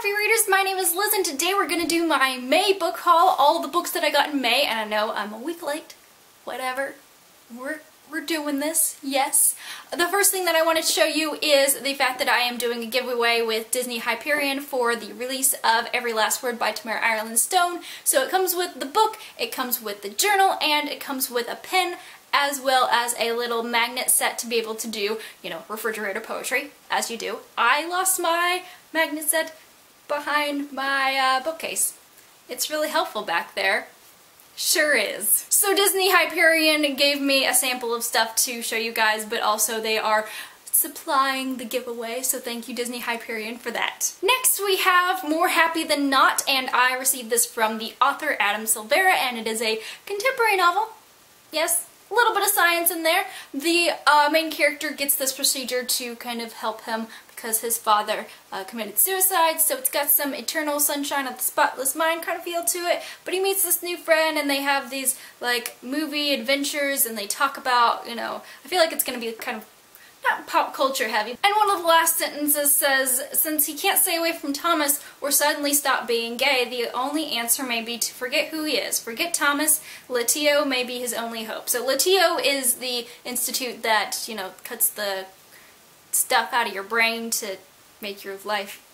Happy Readers, my name is Liz and today we're going to do my May book haul, all the books that I got in May, and I know I'm a week late, whatever, we're doing this, yes. The first thing that I want to show you is the fact that I am doing a giveaway with Disney Hyperion for the release of Every Last Word by Tamara Ireland Stone. So it comes with the book, it comes with the journal, and it comes with a pen, as well as a little magnet set to be able to do, you know, refrigerator poetry, as you do. I lost my magnet set behind my bookcase. It's really helpful back there. Sure is. So Disney Hyperion gave me a sample of stuff to show you guys, but also they are supplying the giveaway, so thank you Disney Hyperion for that. Next we have More Happy Than Not, and I received this from the author Adam Silvera, and it is a contemporary novel. Yes, a little bit of science in there. The main character gets this procedure to kind of help him because his father committed suicide, so it's got some Eternal Sunshine of the Spotless Mind kind of feel to it, but he meets this new friend and they have these like movie adventures and they talk about, you know, I feel like it's going to be kind of not pop culture heavy. And one of the last sentences says, since he can't stay away from Thomas or suddenly stop being gay, the only answer may be to forget who he is. Forget Thomas, Latio may be his only hope. So Latio is the institute that, you know, cuts the stuff out of your brain to make your life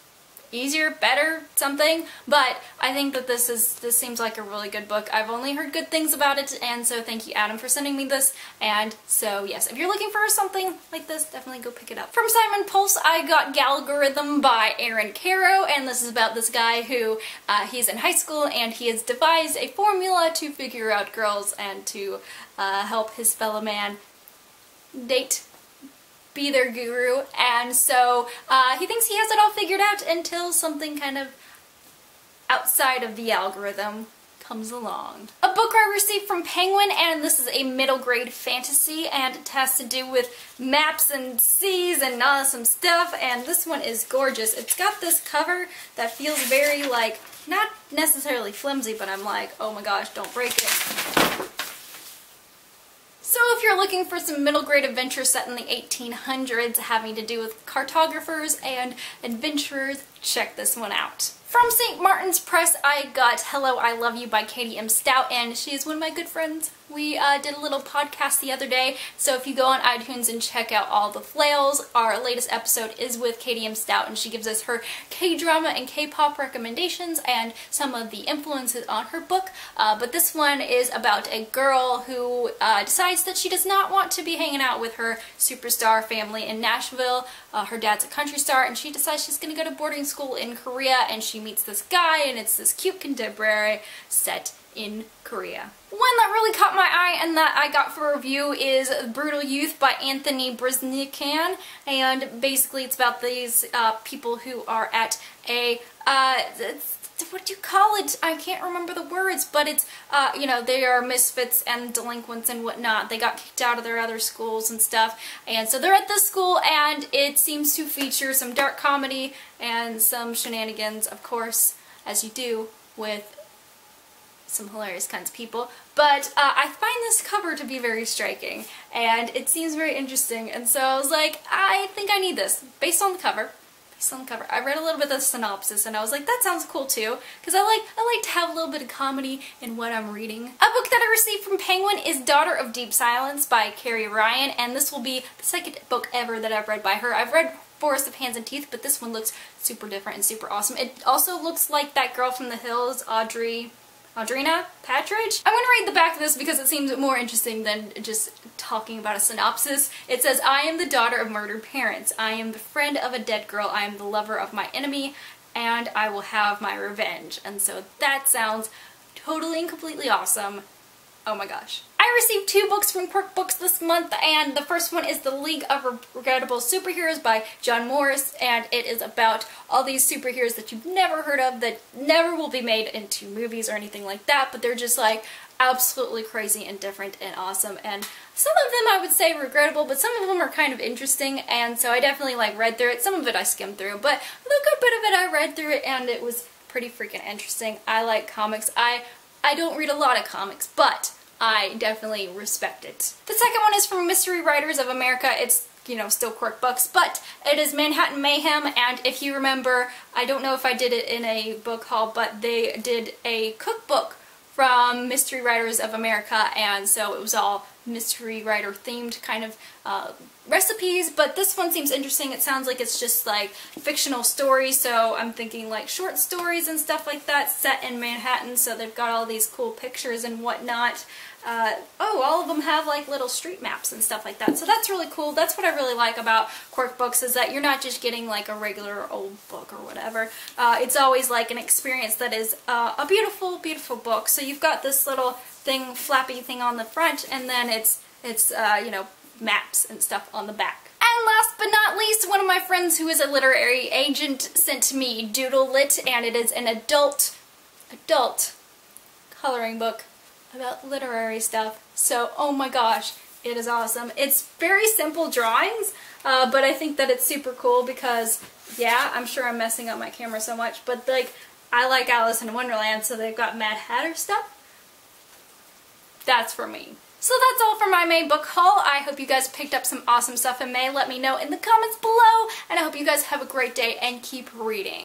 easier, better, something, but I think that this seems like a really good book. I've only heard good things about it, and so thank you Adam for sending me this, and so yes, if you're looking for something like this, definitely go pick it up. From Simon Pulse, I got Galgorithm by Karo, and this is about this guy who, he's in high school, and he has devised a formula to figure out girls and to help his fellow man be their guru, and so he thinks he has it all figured out until something kind of outside of the algorithm comes along. A book I received from Penguin, and this is a middle grade fantasy, and it has to do with maps and seas and awesome stuff, and this one is gorgeous. It's got this cover that feels very like, not necessarily flimsy, but I'm like, oh my gosh, don't break it. So if you're looking for some middle grade adventure set in the 1800s having to do with cartographers and adventurers, check this one out. From St. Martin's Press, I got Hello, I Love You by Katie M. Stout, and she is one of my good friends. We did a little podcast the other day, so if you go on iTunes and check out all the flails, our latest episode is with Katie M. Stout, and she gives us her K-drama and K-pop recommendations and some of the influences on her book. But this one is about a girl who decides that she does not want to be hanging out with her superstar family in Nashville. Her dad's a country star, and she decides she's going to go to boarding school in Korea, and she meets this guy, and it's this cute contemporary set in Korea. One that really caught my eye and that I got for review is Brutal Youth by Anthony Breznican, and basically it's about these people who are at a, what do you call it? I can't remember the words, but it's, you know, they are misfits and delinquents and whatnot. They got kicked out of their other schools and stuff, and so they're at this school, and it seems to feature some dark comedy and some shenanigans, of course, as you do with some hilarious kinds of people, but I find this cover to be very striking, and it seems very interesting, and so I was like, I think I need this, based on the cover. I read a little bit of the synopsis, and I was like, that sounds cool too, because I like to have a little bit of comedy in what I'm reading. A book that I received from Penguin is Daughter of Deep Silence by Carrie Ryan, and this will be the second book ever that I've read by her. I've read Forest of Hands and Teeth, but this one looks super different and super awesome. It also looks like that girl from the hills, Audrina Patridge? I'm going to read the back of this because it seems more interesting than just talking about a synopsis. It says, I am the daughter of murdered parents. I am the friend of a dead girl. I am the lover of my enemy, and I will have my revenge. And so that sounds totally and completely awesome. Oh my gosh. I received 2 books from Quirk Books this month, and the first one is The League of Regrettable Superheroes by John Morris, and it is about all these superheroes that you've never heard of, that never will be made into movies or anything like that, but they're just like absolutely crazy and different and awesome, and some of them I would say regrettable, but some of them are kind of interesting, and so I definitely like read through it. Some of it I skimmed through, but a good bit of it I read through it, and it was pretty freaking interesting. I like comics. I don't read a lot of comics, but I definitely respect it. The second one is from Mystery Writers of America. It's you know, still quirk books, but it is Manhattan Mayhem, and if you remember, I don't know if I did it in a book haul, but they did a cookbook from Mystery Writers of America, and so it was all mystery writer themed kind of recipes, but this one seems interesting. It sounds like it's just like fictional stories, so I'm thinking like short stories and stuff like that set in Manhattan, so they've got all these cool pictures and whatnot. Oh, all of them have like little street maps and stuff like that, so that's really cool. That's what I really like about quirk books, is that you're not just getting like a regular old book or whatever. It's always like an experience that is a beautiful, beautiful book. So you've got this little thing, flappy thing on the front, and then it's you know, maps and stuff on the back. And last but not least, one of my friends who is a literary agent sent me Doodle It, and it is an adult coloring book about literary stuff. So, oh my gosh, it is awesome. It's very simple drawings, but I think that it's super cool because, yeah, I'm sure I'm messing up my camera so much, but like, I like Alice in Wonderland, so they've got Mad Hatter stuff. That's for me. So that's all for my May book haul. I hope you guys picked up some awesome stuff in May. Let me know in the comments below, and I hope you guys have a great day and keep reading.